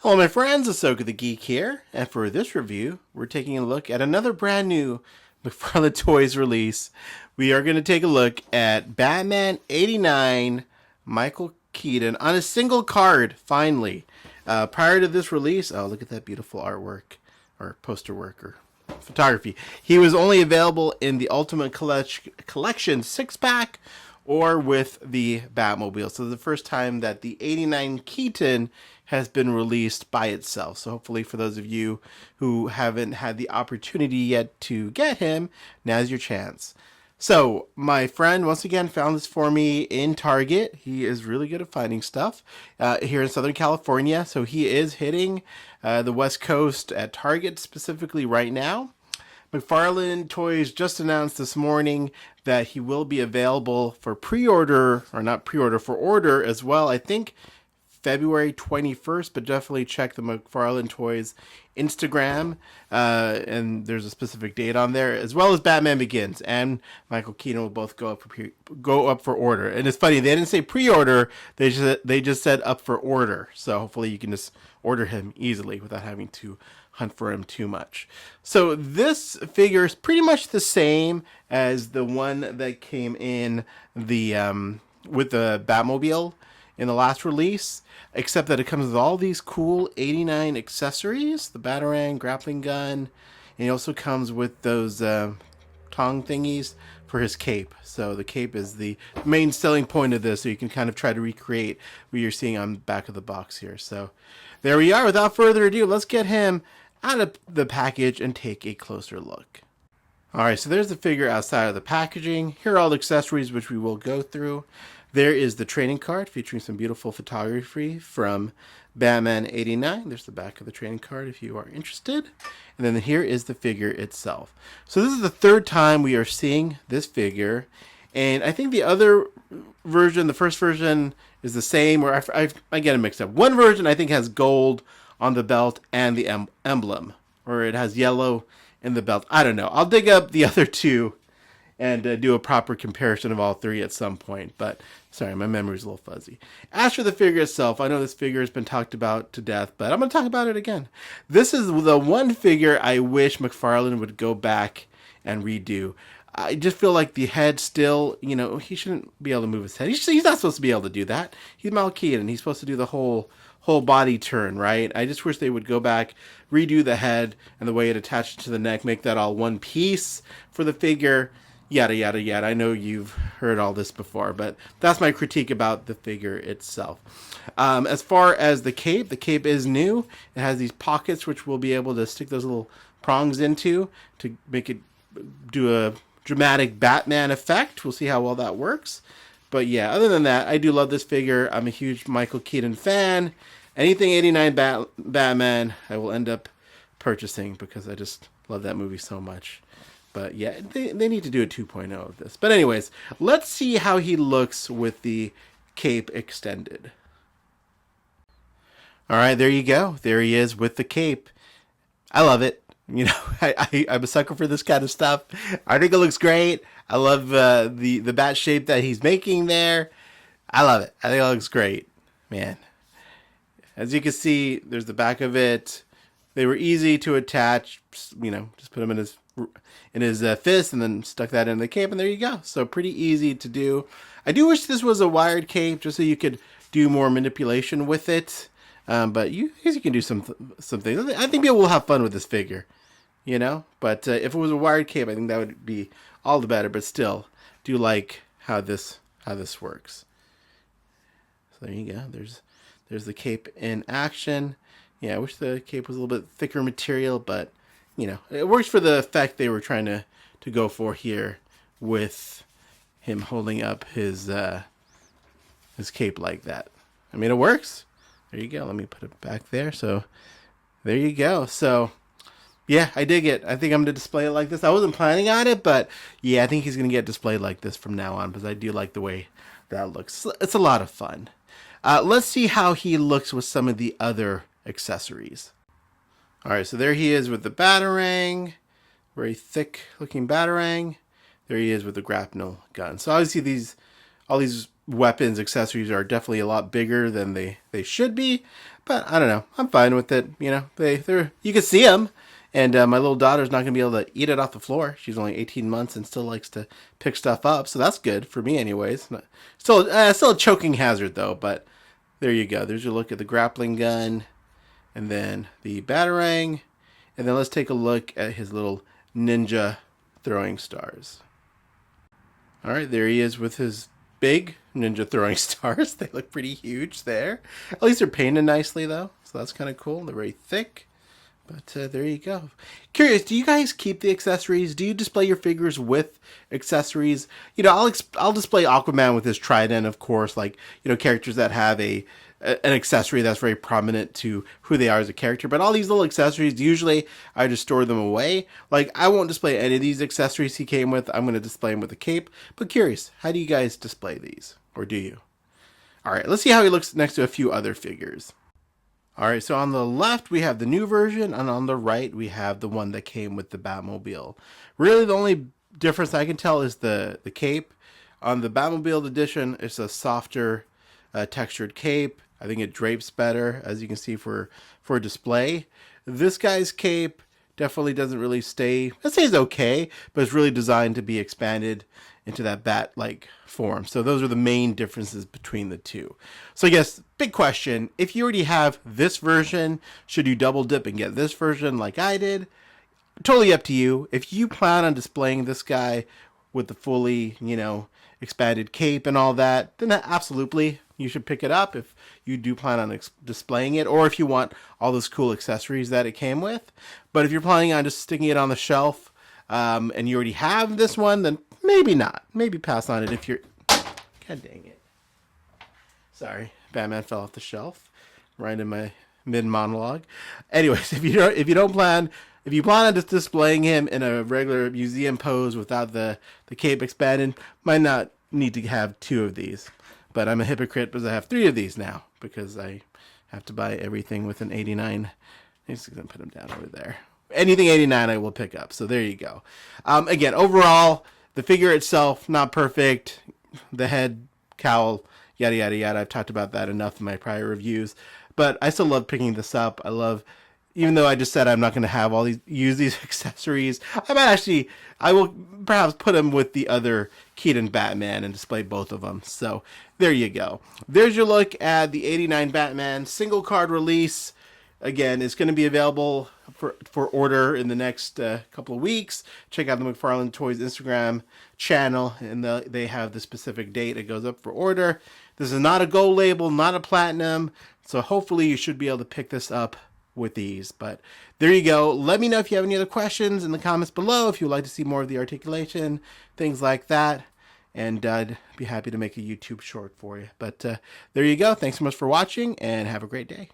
Hello my friends, Asoka the Geek here, and for this review, we're taking a look at another brand new McFarlane Toys release. We are going to take a look at Batman 89 Michael Keaton on a single card, finally. Prior to this release, oh look at that beautiful artwork, or poster work, or photography. He was only available in the Ultimate Collection 6-pack, or with the Batmobile. So the first time that the 89 Keaton has been released by itself. So hopefully for those of you who haven't had the opportunity yet to get him, now's your chance. So my friend once again found this for me in Target. He is really good at finding stuff here in Southern California. So he is hitting the West Coast at Target specifically right now. McFarlane Toys just announced this morning that he will be available for pre-order, or not pre-order, for order as well. I think February 21st, but definitely check the McFarlane Toys Instagram, and there's a specific date on there, as well as Batman Begins and Michael Keaton will both go up for order. And it's funny, they didn't say pre-order, they just said up for order. So hopefully you can just order him easily without having to hunt for him too much. So this figure is pretty much the same as the one that came in the with the Batmobile in the last release, except that it comes with all these cool 89 accessories, the Batarang, grappling gun, and it also comes with those tong thingies for his cape. So the cape is the main selling point of this, so you can kind of try to recreate what you're seeing on the back of the box here. So there we are. Without further ado, let's get him out of the package and take a closer look. Alright, so there's the figure outside of the packaging. Here are all the accessories which we will go through. There is the trading card featuring some beautiful photography from Batman 89. There's the back of the trading card if you are interested. And then here is the figure itself. So this is the third time we are seeing this figure. And I think the other version, the first version, is the same, or I get it mixed up. One version I think has gold on the belt and the emblem, or it has yellow in the belt. I don't know. I'll dig up the other two and do a proper comparison of all three at some point. But sorry, my memory's a little fuzzy. As for the figure itself, I know this figure has been talked about to death, but I'm going to talk about it again. This is the one figure I wish McFarlane would go back and redo. I just feel like the head still, you know, he shouldn't be able to move his head. He's not supposed to be able to do that. He's Michael Keaton. He's supposed to do the whole body turn, right? I just wish they would go back, redo the head and the way it attaches to the neck, make that all one piece for the figure, yada, yada, yada. I know you've heard all this before, but that's my critique about the figure itself. As far as the cape is new. It has these pockets which we'll be able to stick those little prongs into to make it do a dramatic Batman effect. We'll see how well that works. But yeah, other than that, I do love this figure. I'm a huge Michael Keaton fan. Anything 89 Batman, I will end up purchasing because I just love that movie so much. But yeah, they need to do a 2.0 of this. But anyways, let's see how he looks with the cape extended. All right, there you go. There he is with the cape. I love it. You know, I'm a sucker for this kind of stuff. I think it looks great. I love the bat shape that he's making there. I love it. I think it looks great, man. As you can see, there's the back of it. They were easy to attach. You know, just put them in his fist and then stuck that in the cape, and there you go. So pretty easy to do. I do wish this was a wired cape, just so you could do more manipulation with it. But I guess you can do some things. I think people will have fun with this figure, you know. But if it was a wired cape, I think that would be all the better. But still, do like how this works. So there you go. There's the cape in action. Yeah, I wish the cape was a little bit thicker material, but you know, it works for the effect they were trying to go for here with him holding up his cape like that. I mean, it works. There you go. Let me put it back there. So there you go. So yeah, I dig it. I think I'm going to display it like this. I wasn't planning on it, but yeah, I think he's going to get displayed like this from now on because I do like the way that looks. It's a lot of fun. Let's see how he looks with some of the other accessories. All right, so there he is with the Batarang. Very thick looking Batarang. There he is with the grapnel gun. So obviously all these weapons accessories are definitely a lot bigger than they should be. But I don't know. I'm fine with it. You know, they're you can see them. And my little daughter's not going to be able to eat it off the floor. She's only 18 months and still likes to pick stuff up. So that's good for me anyways. Still a choking hazard though. But there you go. There's your look at the grappling gun. And then the batarang. And then let's take a look at his little ninja throwing stars. All right, there he is with his big ninja throwing stars. They look pretty huge there. At least they're painted nicely though. So that's kind of cool. They're very thick. But there you go. Curious, do you guys keep the accessories? Do you display your figures with accessories? You know, I'll display Aquaman with his trident, of course. Like, you know, characters that have an accessory that's very prominent to who they are as a character. But all these little accessories, usually I just store them away. Like, I won't display any of these accessories he came with. I'm going to display him with a cape. But curious, how do you guys display these? Or do you? All right, let's see how he looks next to a few other figures. All right, so on the left, we have the new version, and on the right, we have the one that came with the Batmobile. Really, the only difference I can tell is the cape. On the Batmobile edition, it's a softer textured cape. I think it drapes better, as you can see, for display. This guy's cape definitely doesn't really stay, it stays okay, but it's really designed to be expanded into that bat-like form. So those are the main differences between the two. So I guess, big question, if you already have this version, should you double dip and get this version like I did? Totally up to you. If you plan on displaying this guy with the fully, you know, expanded cape and all that, then absolutely, you should pick it up if you do plan on displaying it, or if you want all those cool accessories that it came with. But if you're planning on just sticking it on the shelf, and you already have this one, then maybe not. Maybe pass on it if you're... God dang it. Sorry, Batman fell off the shelf right in my mid-monologue. Anyways, if you plan on just displaying him in a regular museum pose without the cape expanded, might not need to have 2 of these. But I'm a hypocrite because I have 3 of these now, because I have to buy everything with an 89. I'm just going to put them down over there. Anything 89 I will pick up. So there you go. Again, overall, the figure itself, not perfect. The head, cowl, yada, yada, yada. I've talked about that enough in my prior reviews. But I still love picking this up. I love, even though I just said I'm not going to have use these accessories, I will perhaps put them with the other Keaton Batman and display both of them. So there you go. There's your look at the 89 Batman single card release. Again, it's going to be available for order in the next couple of weeks. Check out the McFarlane Toys Instagram channel, and they have the specific date it goes up for order. This is not a gold label, not a platinum, so hopefully you should be able to pick this up with ease. But there you go. Let me know if you have any other questions in the comments below, if you'd like to see more of the articulation, things like that. And I'd be happy to make a YouTube short for you. But there you go. Thanks so much for watching, and have a great day.